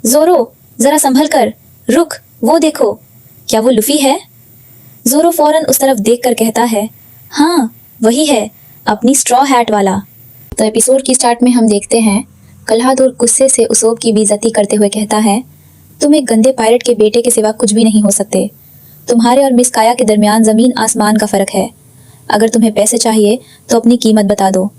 जोरो, जरा संभल कर, रुक, वो देखो, क्या वो लुफी है? जोरो फौरन उस तरफ देखकर कहता है, हाँ वही है, अपनी स्ट्रॉ हैट वाला। तो एपिसोड की स्टार्ट में हम देखते हैं कल्हादोर गुस्से से उसोब की बेइज्जती करते हुए कहता है, तुम एक गंदे पायलट के बेटे के सिवा कुछ भी नहीं हो सकते। तुम्हारे और मिस काया के दरमियान जमीन आसमान का फर्क है। अगर तुम्हें पैसे चाहिए तो अपनी कीमत बता दो।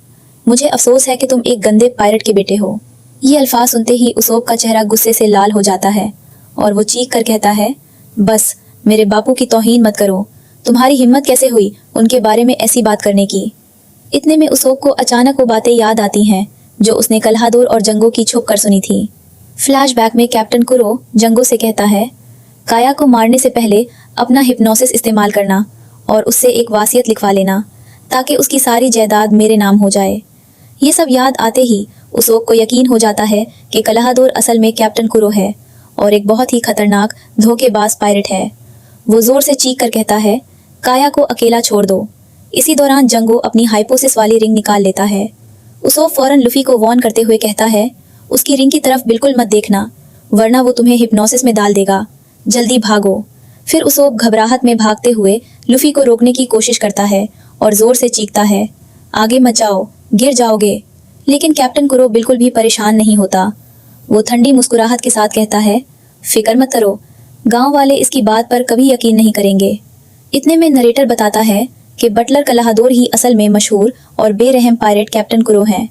मुझे अफसोस है कि तुम एक गंदे पायलट के बेटे हो। ये अल्फाज सुनते ही उसोब का चेहरा गुस्से से लाल हो जाता है और वो चीख कर कहता है, बस मेरे बापू की तौहीन मत करो। तुम्हारी हिम्मत कैसे हुई उनके बारे में ऐसी बात करने की? इतने में उसोब को अचानक वो बातें याद आती हैं जो उसने कल्हादोर और जंगो की छुप कर सुनी थी। फ्लैशबैक में कैप्टन कुरो जंगो से कहता है, काया को मारने से पहले अपना हिप्नोसिस इस्तेमाल करना और उससे एक वासियत लिखवा लेना ताकि उसकी सारी जायदाद मेरे नाम हो जाए। ये सब याद आते ही उसोब को यकीन हो जाता है कि कल्हादोर असल में कैप्टन कुरो है और एक बहुत ही खतरनाक धोखेबाज पायलट है। वो जोर से चीख कर कहता है, काया को अकेला छोड़ दो। इसी दौरान जंगो अपनी हाइपोसिस वाली रिंग निकाल लेता है। उसोब फौरन लुफी को वॉर्न करते हुए कहता है, उसकी रिंग की तरफ बिल्कुल मत देखना, वरना वो तुम्हें हिप्नोसिस में डाल देगा। जल्दी भागो। फिर उसोब घबराहट में भागते हुए लुफी को रोकने की कोशिश करता है और जोर से चीखता है, आगे मत जाओ, गिर जाओगे। लेकिन कैप्टन कुरो बिल्कुल भी परेशान नहीं होता। वो ठंडी मुस्कुराहट के साथ कहता है, फिक्र मत करो, गांव वाले इसकी बात पर कभी यकीन नहीं करेंगे। इतने में नरेटर बताता है कि बटलर कल्हादोर ही असल में मशहूर और बेरहम पायलट कैप्टन कुरो हैं।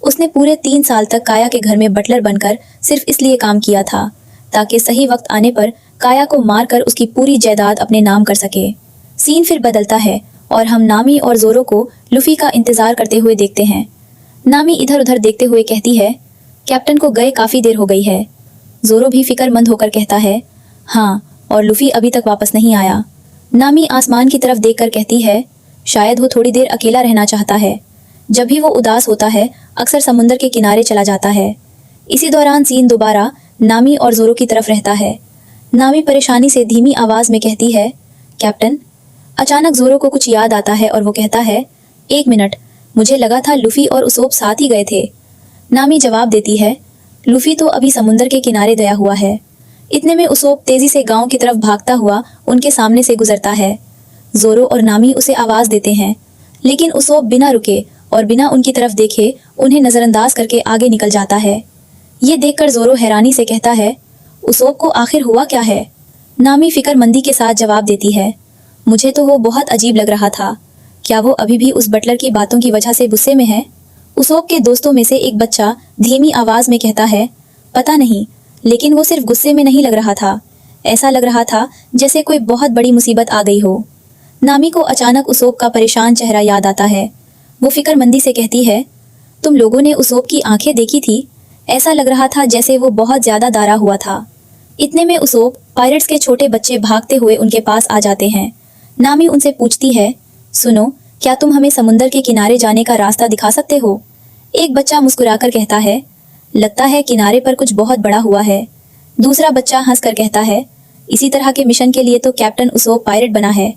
उसने पूरे 3 साल तक काया के घर में बटलर बनकर सिर्फ इसलिए काम किया था ताकि सही वक्त आने पर काया को मारकर उसकी पूरी जायदाद अपने नाम कर सके। सीन फिर बदलता है और हम नामी और जोरो को लुफी का इंतजार करते हुए देखते हैं। नामी इधर उधर देखते हुए कहती है, कैप्टन को गए काफी देर हो गई है। जोरो भी फिक्रमंद होकर कहता है, हाँ, और लुफी अभी तक वापस नहीं आया। नामी आसमान की तरफ देखकर कहती है, शायद वो थोड़ी देर अकेला रहना चाहता है। जब भी वो उदास होता है अक्सर समुंदर के किनारे चला जाता है। इसी दौरान सीन दोबारा नामी और जोरो की तरफ रहता है। नामी परेशानी से धीमी आवाज में कहती है, कैप्टन। अचानक जोरो को कुछ याद आता है और वो कहता है, 1 मिनट, मुझे लगा था लुफी और उसोब साथ ही गए थे। नामी जवाब देती है, लुफी तो अभी समुंदर के किनारे गया हुआ है। इतने में उसोब तेजी से गांव की तरफ भागता हुआ उनके सामने से गुजरता है। जोरो और नामी उसे आवाज देते हैं, लेकिन उसोब बिना रुके और बिना उनकी तरफ देखे उन्हें नजरअंदाज करके आगे निकल जाता है। ये देखकर जोरो हैरानी से कहता है, उसोब को आखिर हुआ क्या है? नामी फिक्रमंदी के साथ जवाब देती है, मुझे तो वो बहुत अजीब लग रहा था। क्या वो अभी भी उस बटलर की बातों की वजह से गुस्से में है? उसोब के दोस्तों में से एक बच्चा धीमी आवाज में कहता है, पता नहीं, लेकिन वो सिर्फ गुस्से में नहीं लग रहा था। ऐसा लग रहा था जैसे कोई बहुत बड़ी मुसीबत आ गई हो। नामी को अचानक उसोब का परेशान चेहरा याद आता है। वो फिक्रमंदी से कहती है, तुम लोगों ने उसोब की आंखें देखी थी? ऐसा लग रहा था जैसे वो बहुत ज्यादा दारा हुआ था। इतने में उसोब पायरेट्स के छोटे बच्चे भागते हुए उनके पास आ जाते हैं। नामी उनसे पूछती है, सुनो, क्या तुम हमें समुंदर के किनारे जाने का रास्ता दिखा सकते हो? एक बच्चा मुस्कुराकर कहता है, लगता है किनारे पर कुछ बहुत बड़ा हुआ है। दूसरा बच्चा हंसकर कहता है, इसी तरह के मिशन के लिए तो कैप्टन उसोब पायरेट बना है।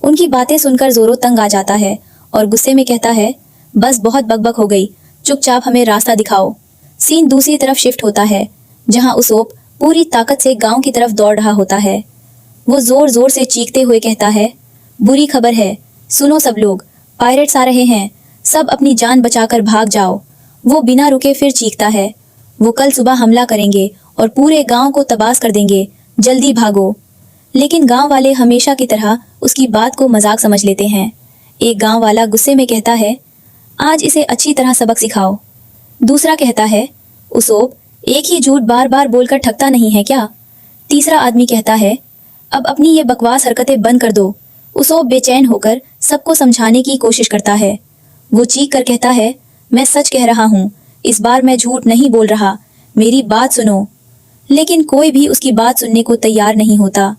उनकी बातें सुनकर जोरो तंग आ जाता है और गुस्से में कहता है, बस बहुत बकबक हो गई, चुपचाप हमें रास्ता दिखाओ। सीन दूसरी तरफ शिफ्ट होता है जहां उसोब पूरी ताकत से गांव की तरफ दौड़ रहा होता है। वो जोर जोर से चीखते हुए कहता है, बुरी खबर है, सुनो सब लोग, पायरेट्स आ रहे हैं, सब अपनी जान बचाकर भाग जाओ। वो बिना रुके फिर चीखता है, वो कल सुबह हमला करेंगे और पूरे गांव को तबाह कर देंगे, जल्दी भागो। लेकिन गांव वाले हमेशा की तरह उसकी बात को मजाक समझ लेते हैं। एक गांव वाला गुस्से में कहता है, आज इसे अच्छी तरह सबक सिखाओ। दूसरा कहता है, उसोब एक ही झूठ बार बार बोलकर ठगता नहीं है क्या? तीसरा आदमी कहता है, अब अपनी ये बकवास हरकतें बंद कर दो। उसोब बेचैन होकर सबको समझाने की कोशिश करता है। वो चीख कर कहता है, मैं सच कह रहा हूँ, इस बार मैं झूठ नहीं बोल रहा, मेरी बात सुनो। लेकिन कोई भी उसकी बात सुनने को तैयार नहीं होता।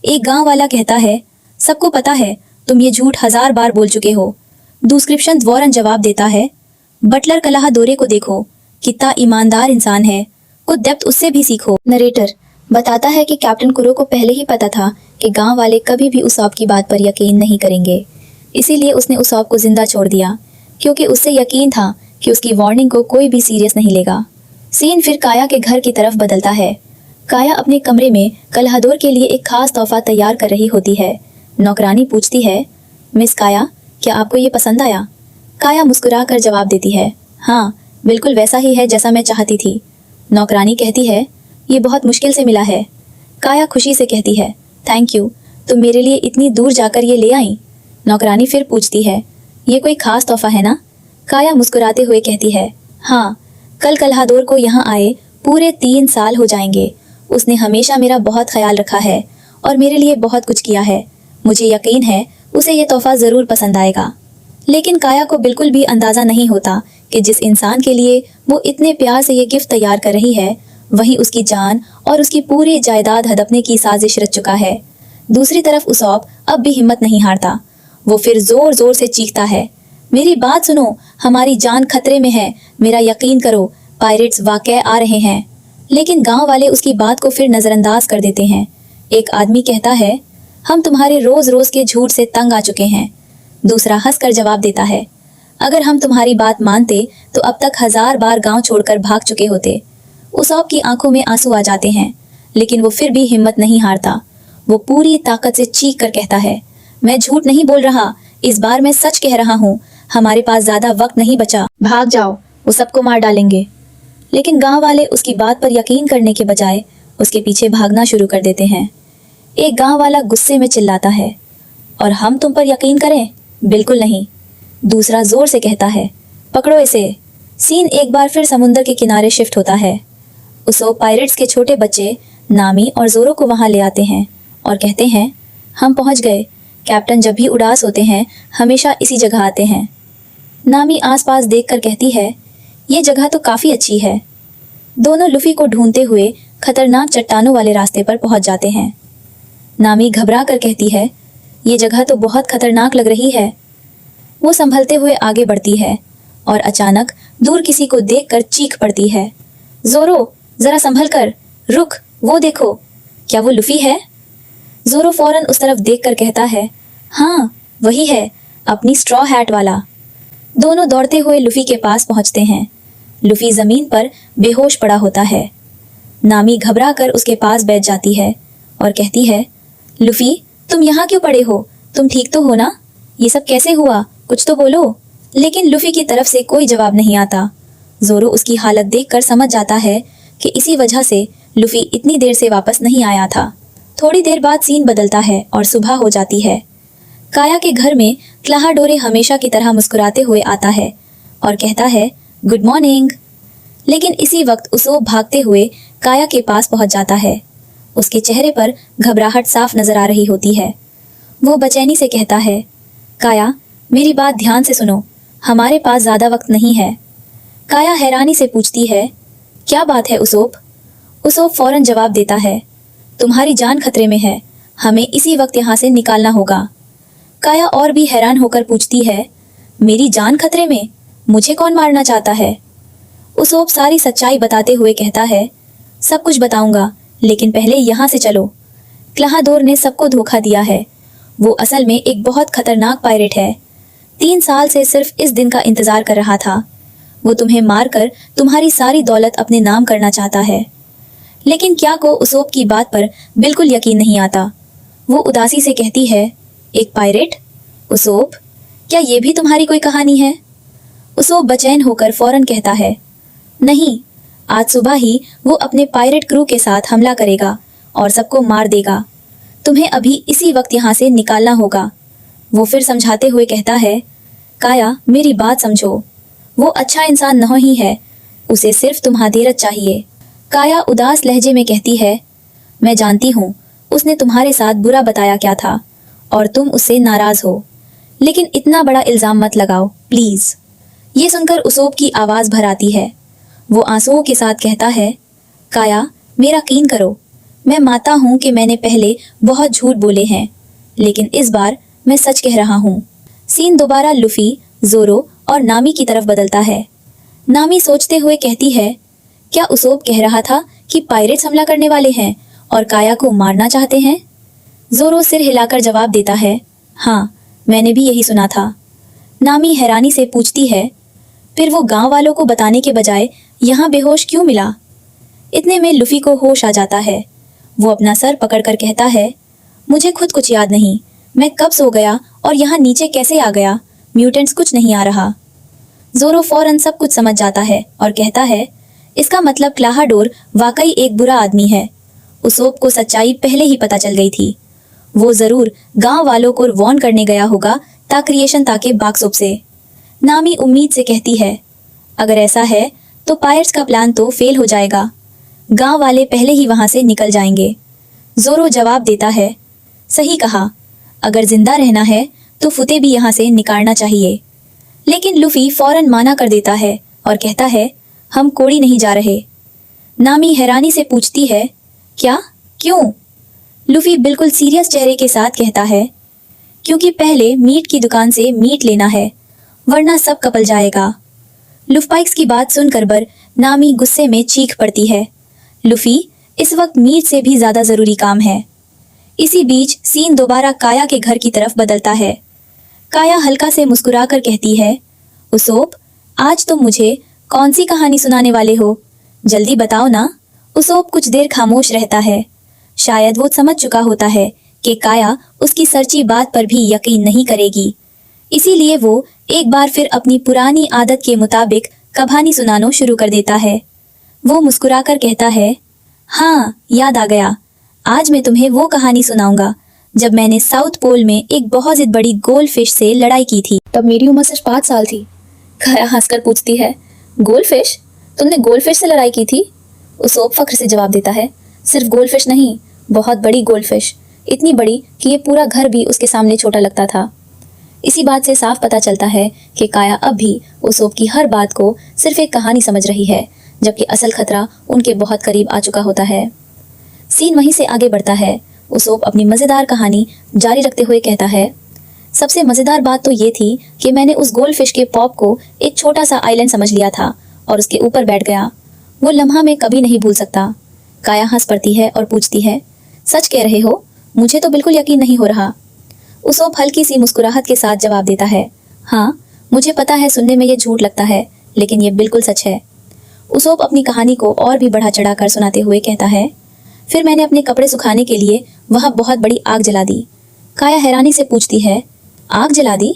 एक गांव वाला कहता है, सबको पता है तुम ये झूठ 1000 बार बोल चुके हो। डिस्क्रिप्शन वॉरन जवाब देता है, बटलर कल्हादोरे को देखो, कितना ईमानदार इंसान है, कुछ डेप्थ उससे भी सीखो। नरेटर बताता है कि कैप्टन कुरो को पहले ही पता था कि गांव वाले कभी भी उसौब की बात पर यकीन नहीं करेंगे, इसीलिए उसने उसौब को जिंदा छोड़ दिया, क्योंकि उससे यकीन था कि उसकी वार्निंग को कोई भी सीरियस नहीं लेगा। सीन फिर काया के घर की तरफ बदलता है। काया अपने कमरे में कलहादोर के लिए एक खास तोहफा तैयार कर रही होती है। नौकरानी पूछती है, मिस काया, क्या आपको ये पसंद आया? काया मुस्कुरा कर जवाब देती है, हाँ, बिल्कुल वैसा ही है जैसा मैं चाहती थी। नौकरानी कहती है, ये बहुत मुश्किल से मिला है। काया खुशी से कहती है, थैंक यू, तुम मेरे लिए इतनी दूर जाकर ये ले आई। नौकरानी फिर पूछती है, ये कोई खास तोहफा है ना? काया मुस्कुराते हुए कहती है, हाँ, कल कलहादोर को यहाँ आए पूरे 3 साल हो जाएंगे। उसने हमेशा मेरा बहुत ख्याल रखा है और मेरे लिए बहुत कुछ किया है। मुझे यकीन है उसे ये तोहफा ज़रूर पसंद आएगा। लेकिन काया को बिल्कुल भी अंदाज़ा नहीं होता कि जिस इंसान के लिए वो इतने प्यार से ये गिफ्ट तैयार कर रही है, वहीं उसकी जान और उसकी पूरी जायदाद हड़पने की साजिश रच चुका है। दूसरी तरफ उसौप अब भी हिम्मत नहीं हारता। वो फिर जोर जोर से चीखता है, मेरी बात सुनो, हमारी जान खतरे में है, मेरा यकीन करो, पायरेट्स वाकई आ रहे हैं। लेकिन गांव वाले उसकी बात को फिर नजरअंदाज कर देते हैं। एक आदमी कहता है, हम तुम्हारे रोज रोज के झूठ से तंग आ चुके हैं। दूसरा हंसकर जवाब देता है, अगर हम तुम्हारी बात मानते तो अब तक 1000 बार गांव छोड़कर भाग चुके होते। उसौप की आंखों में आंसू आ जाते हैं, लेकिन वो फिर भी हिम्मत नहीं हारता। वो पूरी ताकत से चीख कर कहता है, मैं झूठ नहीं बोल रहा, इस बार मैं सच कह रहा हूँ। हमारे पास ज्यादा वक्त नहीं बचा, भाग जाओ, वो सबको मार डालेंगे। लेकिन गांव वाले उसकी बात पर यकीन करने के बजाय उसके पीछे भागना शुरू कर देते हैं। एक गांव वाला गुस्से में चिल्लाता है, और हम तुम पर यकीन करें? बिल्कुल नहीं। दूसरा जोर से कहता है, पकड़ो इसे। सीन एक बार फिर समुद्र के किनारे शिफ्ट होता है। उसो पायरेट्स के छोटे बच्चे नामी और जोरो को वहां ले आते हैं और कहते हैं, हम पहुंच गए। कैप्टन जब भी उदास होते हैं हमेशा इसी जगह आते हैं। नामी आसपास देखकर कहती है, ये जगह तो काफी अच्छी है। दोनों लुफी को ढूंढते हुए खतरनाक चट्टानों वाले रास्ते पर पहुंच जाते हैं। नामी घबरा कर कहती है, ये जगह तो बहुत खतरनाक लग रही है। वो संभलते हुए आगे बढ़ती है और अचानक दूर किसी को देखकर चीख पड़ती है, जोरो, जरा संभल कर, रुक, वो देखो, क्या वो लुफी है? जोरो फौरन उस तरफ देखकर कहता है, हाँ, वही है, अपनी स्ट्रॉ हैट वाला। दोनों दौड़ते हुए लुफी के पास पहुंचते हैं। लुफी जमीन पर बेहोश पड़ा होता है। नामी घबरा कर उसके पास बैठ जाती है और कहती है, लुफी, तुम यहाँ क्यों पड़े हो? तुम ठीक तो हो ना? ये सब कैसे हुआ? कुछ तो बोलो। लेकिन लुफी की तरफ से कोई जवाब नहीं आता। जोरो उसकी हालत देखकर समझ जाता है कि इसी वजह से लुफी इतनी देर से वापस नहीं आया था। थोड़ी देर बाद सीन बदलता है और सुबह हो जाती है। काया के घर में क्लाहाडोरे हमेशा की तरह मुस्कुराते हुए आता है और कहता है, गुड मॉर्निंग। लेकिन इसी वक्त उसोप भागते हुए काया के पास पहुंच जाता है। उसके चेहरे पर घबराहट साफ नजर आ रही होती है। वो बेचैनी से कहता है, काया, मेरी बात ध्यान से सुनो, हमारे पास ज्यादा वक्त नहीं है। काया हैरानी से पूछती है, क्या बात है उसोप? उसोप फौरन जवाब देता है, तुम्हारी जान खतरे में है, हमें इसी वक्त यहाँ से निकालना होगा। काया और भी हैरान होकर पूछती है, मेरी जान खतरे में? मुझे कौन मारना चाहता है? उसोप सारी सच्चाई बताते हुए कहता है, सब कुछ बताऊंगा, लेकिन पहले यहाँ से चलो। क्लाहादोर ने सबको धोखा दिया है। वो असल में एक बहुत खतरनाक पायरेट है। 3 साल से सिर्फ इस दिन का इंतजार कर रहा था। वो तुम्हें मारकर तुम्हारी सारी दौलत अपने नाम करना चाहता है। लेकिन क्या को उसोप की बात पर बिल्कुल यकीन नहीं आता। वो उदासी से कहती है, एक पायरेट? उसोप, क्या ये भी तुम्हारी कोई कहानी है? उसोप बेचैन होकर फौरन कहता है, नहीं, आज सुबह ही वो अपने पायरेट क्रू के साथ हमला करेगा और सबको मार देगा। तुम्हें अभी इसी वक्त यहाँ से निकालना होगा। वो फिर समझाते हुए कहता है, काया, मेरी बात समझो, वो अच्छा इंसान न ही है, उसे सिर्फ तुम्हारी मदद चाहिए। काया उदास लहजे में कहती है, मैं जानती हूँ उसने तुम्हारे साथ बुरा बताया क्या था और तुम उससे नाराज हो, लेकिन इतना बड़ा इल्जाम मत लगाओ प्लीज। ये सुनकर उसोप की आवाज भर आती है। वो आंसुओं के साथ कहता है, काया, मेरा यकीन करो, मैं मानता हूँ कि मैंने पहले बहुत झूठ बोले हैं, लेकिन इस बार मैं सच कह रहा हूँ। सीन दोबारा लुफी, जोरो और नामी की तरफ बदलता है। नामी सोचते हुए कहती है, क्या उसोप कह रहा था कि पायरेट्स हमला करने वाले हैं और काया को मारना चाहते हैं? जोरो सिर हिलाकर जवाब देता है, हाँ, मैंने भी यही सुना था। नामी हैरानी से पूछती है, फिर वो गांव वालों को बताने के बजाय यहाँ बेहोश क्यों मिला? इतने में लूफी को होश आ जाता है। वो अपना सर पकड़कर कहता है, मुझे खुद कुछ याद नहीं, मैं कब सो गया और यहाँ नीचे कैसे आ गया? म्यूटेंट्स कुछ नहीं आ रहा। जोरो फौरन सब कुछ समझ जाता है और कहता है, इसका मतलब क्लाहाडोर वाकई एक बुरा आदमी है। उसोप को सच्चाई पहले ही पता चल गई थी। वो जरूर गांव वालों को वॉर्न करने गया होगा क्रिएशन ताके बाक्सोप से। नामी उम्मीद से कहती है, अगर ऐसा है तो पायर्स का प्लान तो फेल हो जाएगा। गांव वाले पहले ही वहां से निकल जाएंगे। जोरो जवाब देता है, सही कहा, अगर जिंदा रहना है तो फुते भी यहाँ से निकालना चाहिए। लेकिन लूफी फौरन माना कर देता है और कहता है, हम कोड़ी नहीं जा रहे। नामी हैरानी से पूछती है, क्या? क्यों? लूफी बिल्कुल सीरियस चेहरे के साथ कहता है, क्योंकि पहले मीट की दुकान से मीट लेना है, वरना सब कपल जाएगा। लुफपाइक्स की बात सुनकर बर नामी गुस्से में चीख पड़ती है। लूफी, इस वक्त मीट से भी ज्यादा जरूरी काम है। इसी बीच सीन दोबारा काया के घर की तरफ बदलता है। काया हल्का से मुस्कुराकर कहती है, उसोप, आज तुम मुझे कौन सी कहानी सुनाने वाले हो? जल्दी बताओ ना। उसोप कुछ देर खामोश रहता है। शायद वो समझ चुका होता है कि काया उसकी सच्ची बात पर भी यकीन नहीं करेगी। इसीलिए वो एक बार फिर अपनी पुरानी आदत के मुताबिक कहानी सुनाना शुरू कर देता है। वो मुस्कुराकर कहता है, हाँ, याद आ गया। आज मैं तुम्हें वो कहानी सुनाऊंगा जब मैंने साउथ पोल में एक बहुत बड़ी गोल्ड फिश से लड़ाई की थी। तब मेरी उम्र सिर्फ 5 साल थी। काया हंसकर पूछती है, गोल्ड फिश? तुमने गोल्ड फिश से लड़ाई की थी? उसोप फख्र से जवाब देता है, सिर्फ गोल्ड फिश नहीं, बहुत बड़ी गोल्ड फिश, इतनी बड़ी कि ये पूरा घर भी उसके सामने छोटा लगता था। इसी बात से साफ पता चलता है कि काया अब भी उसोप की हर बात को सिर्फ एक कहानी समझ रही है, जबकि असल खतरा उनके बहुत करीब आ चुका होता है। सीन वहीं से आगे बढ़ता है। उसोप अपनी मजेदार कहानी जारी रखते हुए कहता है, सबसे मजेदार बात तो ये थी कि मैंने उस गोल्ड फिश के पॉप को एक छोटा सा आइलैंड समझ लिया था और उसके ऊपर बैठ गया। वो लम्हा मैं कभी नहीं भूल सकता। काया हंस पड़ती है और पूछती है, सच कह रहे हो? मुझे तो बिल्कुल यकीन नहीं हो रहा। उसोप हल्की सी मुस्कुराहट के साथ जवाब देता है, हाँ, मुझे पता है सुनने में ये झूठ लगता है, लेकिन ये बिल्कुल सच है। उसोप अपनी कहानी को और भी बढ़ा चढ़ा कर सुनाते हुए कहता है, फिर मैंने अपने कपड़े सुखाने के लिए वहां बहुत बड़ी आग जला दी। काया हैरानी से पूछती है, आग जला दी?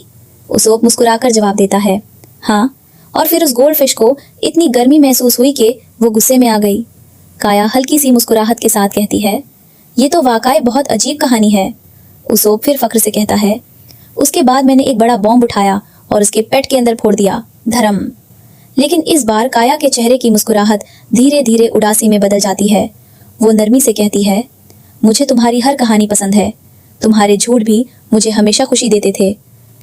उसोप मुस्कुराकर जवाब देता है, हाँ, और फिर उस गोल्ड फिश को इतनी गर्मी महसूस हुई कि वो गुस्से में आ गई। काया हल्की सी मुस्कुराहट के साथ कहती है, ये तो वाकई बहुत अजीब कहानी है। उसोप फिर फख्र से कहता है, उसके बाद मैंने एक बड़ा बॉम्ब उठाया और उसके पेट के अंदर फोड़ दिया, धर्म। लेकिन इस बार काया के चेहरे की मुस्कुराहट धीरे धीरे उदासी में बदल जाती है। वो नरमी से कहती है, मुझे तुम्हारी हर कहानी पसंद है, तुम्हारे झूठ भी मुझे हमेशा खुशी देते थे,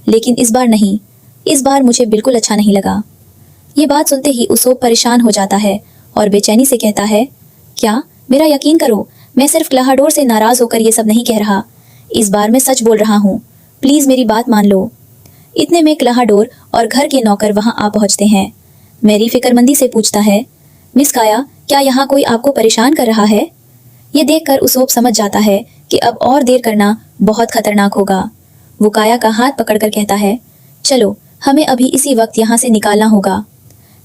लेकिन इस बार नहीं, इस बार मुझे बिल्कुल अच्छा नहीं लगा। ये बात सुनते ही उसोप परेशान हो जाता है और बेचैनी से कहता है, क्या? मेरा यकीन करो, मैं सिर्फ क्लाहाडोर से नाराज होकर ये सब नहीं कह रहा, इस बार मैं सच बोल रहा हूँ, प्लीज मेरी बात मान लो। इतने में क्लाहाडोर और घर के नौकर वहां आ पहुंचते हैं। मैरी फिक्रमंदी से पूछता है, मिस काया, क्या यहाँ कोई आपको परेशान कर रहा है? ये देखकर उसोप समझ जाता है कि अब और देर करना बहुत खतरनाक होगा। वो काया का हाथ पकड़कर कहता है, चलो, हमें अभी इसी वक्त यहाँ से निकालना होगा।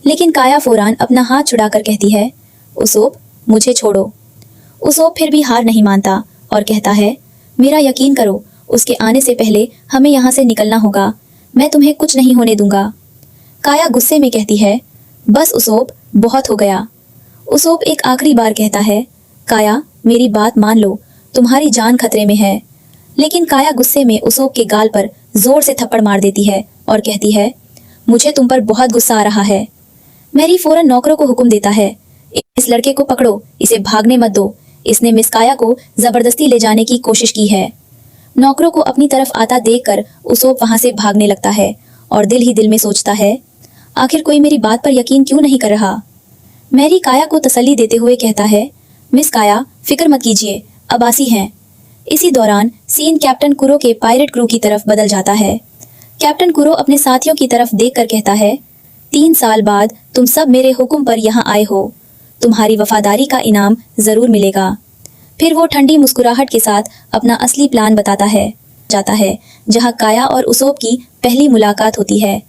लेकिन काया फौरन अपना हाथ छुड़ाकर कहती है, उसोप, मुझे छोड़ो। उसोप फिर भी हार नहीं मानता और कहता है, मेरा यकीन करो, उसके आने से पहले हमें यहाँ से निकलना होगा, मैं तुम्हें कुछ नहीं होने दूंगा। काया गुस्से में कहती है, बस उसोप, बहुत हो गया। उसोप एक आखिरी बार कहता है, काया, मेरी बात मान लो, तुम्हारी जान खतरे में है। लेकिन काया गुस्से में उसोप के गाल पर जोर से थप्पड़ मार देती है और कहती है, मुझे तुम पर बहुत गुस्सा आ रहा है। मैरी फौरन नौकरों को हुक्म देता है, इस लड़के को पकड़ो, इसे भागने मत दो, इसने मिस काया को जबरदस्ती ले जाने की कोशिश की है। नौकरों को अपनी तरफ आता देखकर उसोप वहां से भागने लगता है और दिल ही दिल में सोचता है, आखिर कोई मेरी बात पर यकीन क्यों नहीं कर रहा। मैरी काया को तसल्ली देते हुए कहता है, मिस काया, फिक्र मत कीजिए, अबासी हैं। इसी दौरान सीन कैप्टन कुरो के पायरेट क्रू की तरफ बदल जाता है। कैप्टन कुरो अपने साथियों की तरफ देखकर कहता है, 3 साल बाद तुम सब मेरे हुक्म पर यहाँ आए हो, तुम्हारी वफादारी का इनाम जरूर मिलेगा। फिर वो ठंडी मुस्कुराहट के साथ अपना असली प्लान बताता है जाता है, जहाँ काया और उसोप की पहली मुलाकात होती है।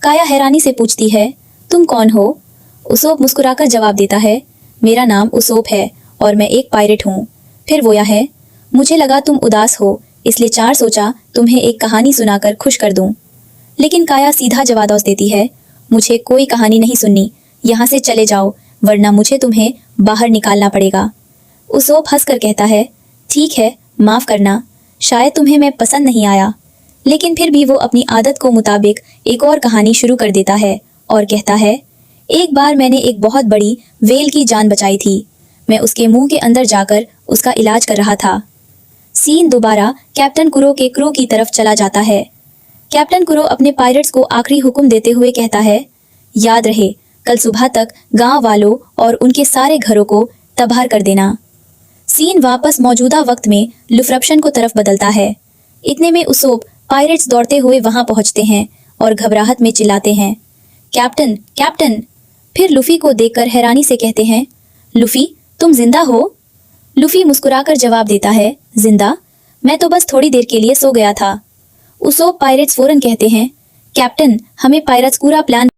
काया हैरानी से पूछती है, तुम कौन हो? उसोप मुस्कुराकर जवाब देता है, मेरा नाम उसोप है और मैं एक पायरेट हूँ। फिर वो यह है, मुझे लगा तुम उदास हो, इसलिए चार सोचा तुम्हें एक कहानी सुनाकर खुश कर दूं। लेकिन काया सीधा जवाब देती है, मुझे कोई कहानी नहीं सुननी, यहाँ से चले जाओ वरना मुझे तुम्हें बाहर निकालना पड़ेगा। उसोप हंसकर कहता है, ठीक है, माफ करना, शायद तुम्हें मैं पसंद नहीं आया। लेकिन फिर भी वो अपनी आदत को मुताबिक एक और कहानी शुरू कर देता है और कहता है, एक बार मैंने एक बहुत बड़ी व्हेल की जान बचाई थी। मैं उसके मुंह के अंदर जाकर उसका इलाज कर रहा था। सीन दोबारा कैप्टन कुरो के क्रू की तरफ चला जाता है। कैप्टन कुरो अपने पायरेट्स को आखिरी हुक्म देते हुए कहता है, याद रहे कल सुबह तक गांव वालों और उनके सारे घरों को तबाह कर देना। सीन वापस मौजूदा वक्त में लुफ्रप्शन को तरफ बदलता है। इतने में उसोप पायरेट्स दौड़ते हुए वहां पहुंचते हैं और घबराहट में चिल्लाते हैं, कैप्टन कैप्टन। फिर लुफी को देखकर हैरानी से कहते हैं, लुफी तुम जिंदा हो? लुफी मुस्कुराकर जवाब देता है, जिंदा? मैं तो बस थोड़ी देर के लिए सो गया था। उसोप पायरेट्स फौरन कहते हैं, कैप्टन हमें पायरेट्स पूरा प्लान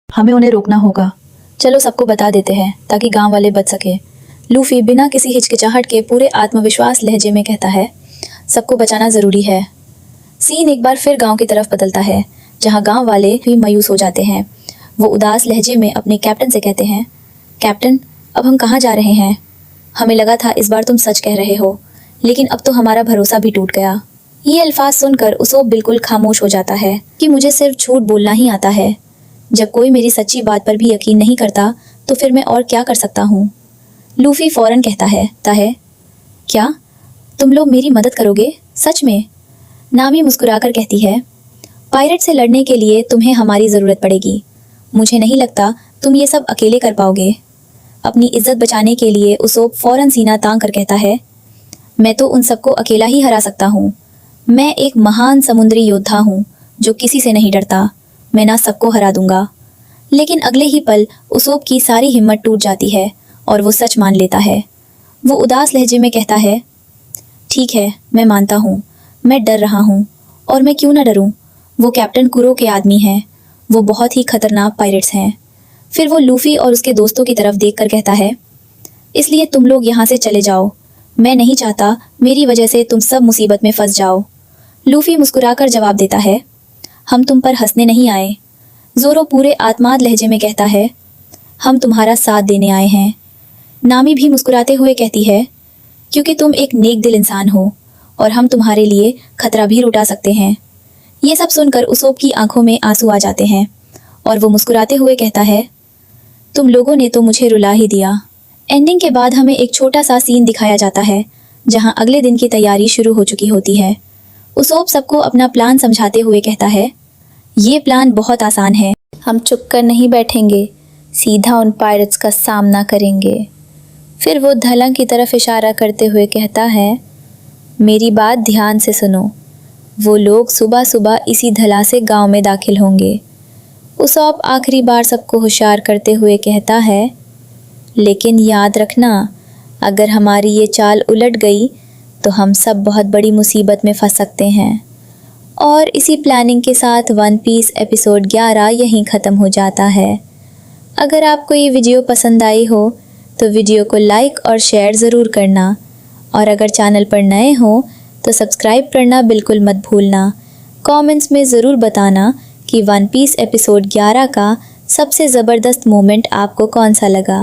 हमें उन्हें रोकना होगा। चलो सबको बता देते हैं ताकि गांव वाले बच सके। लूफी बिना किसी हिचकिचाहट के पूरे आत्मविश्वास लहजे में कहता है, सबको बचाना जरूरी है। सीन एक बार फिर गांव की तरफ बदलता है जहां गांव वाले भी मायूस हो जाते हैं। वो उदास लहजे में अपने कैप्टन से कहते हैं, कैप्टन अब हम कहाँ जा रहे हैं? हमें लगा था इस बार तुम सच कह रहे हो, लेकिन अब तो हमारा भरोसा भी टूट गया। ये अल्फाज सुनकर उसोप बिल्कुल खामोश हो जाता है कि मुझे सिर्फ झूठ बोलना ही आता है। जब कोई मेरी सच्ची बात पर भी यकीन नहीं करता तो फिर मैं और क्या कर सकता हूँ? लूफी फौरन कहता है, क्या तुम लोग मेरी मदद करोगे? सच में? नामी मुस्कुराकर कहती है, पायरेट से लड़ने के लिए तुम्हें हमारी ज़रूरत पड़ेगी। मुझे नहीं लगता तुम ये सब अकेले कर पाओगे। अपनी इज्जत बचाने के लिए उसोप फौरन सीना तान कर कहता है, मैं तो उन सबको अकेला ही हरा सकता हूँ। मैं एक महान समुद्री योद्धा हूँ जो किसी से नहीं डरता। मैं ना सबको हरा दूंगा। लेकिन अगले ही पल उसोप की सारी हिम्मत टूट जाती है और वो सच मान लेता है। वो उदास लहजे में कहता है, ठीक है, मैं मानता हूँ, मैं डर रहा हूँ और मैं क्यों ना डरूं? वो कैप्टन कुरो के आदमी हैं। वो बहुत ही खतरनाक पायरेट्स हैं। फिर वो लूफी और उसके दोस्तों की तरफ देखकर कहता है, इसलिए तुम लोग यहाँ से चले जाओ। मैं नहीं चाहता मेरी वजह से तुम सब मुसीबत में फंस जाओ। लूफी मुस्कुराकर जवाब देता है, हम तुम पर हंसने नहीं आए। जोरो पूरे आत्माद लहजे में कहता है, हम तुम्हारा साथ देने आए हैं। नामी भी मुस्कुराते हुए कहती है, क्योंकि तुम एक नेक दिल इंसान हो और हम तुम्हारे लिए खतरा भी लुटा सकते हैं। ये सब सुनकर उसोप की आंखों में आंसू आ जाते हैं और वो मुस्कुराते हुए कहता है, तुम लोगों ने तो मुझे रुला ही दिया। एंडिंग के बाद हमें एक छोटा सा सीन दिखाया जाता है जहां अगले दिन की तैयारी शुरू हो चुकी होती है। उसोप सबको अपना प्लान समझाते हुए कहता है, ये प्लान बहुत आसान है। हम चुप कर नहीं बैठेंगे, सीधा उन पायरेट्स का सामना करेंगे। फिर वो धलंग की तरफ इशारा करते हुए कहता है, मेरी बात ध्यान से सुनो। वो लोग सुबह सुबह इसी धला से गांव में दाखिल होंगे। उसोप आखिरी बार सबको होशियार करते हुए कहता है, लेकिन याद रखना, अगर हमारी ये चाल उलट गई तो हम सब बहुत बड़ी मुसीबत में फंस सकते हैं। और इसी प्लानिंग के साथ वन पीस एपिसोड 11 यहीं ख़त्म हो जाता है। अगर आपको ये वीडियो पसंद आई हो तो वीडियो को लाइक और शेयर ज़रूर करना, और अगर चैनल पर नए हो तो सब्सक्राइब करना बिल्कुल मत भूलना। कमेंट्स में ज़रूर बताना कि वन पीस एपिसोड 11 का सबसे ज़बरदस्त मोमेंट आपको कौन सा लगा।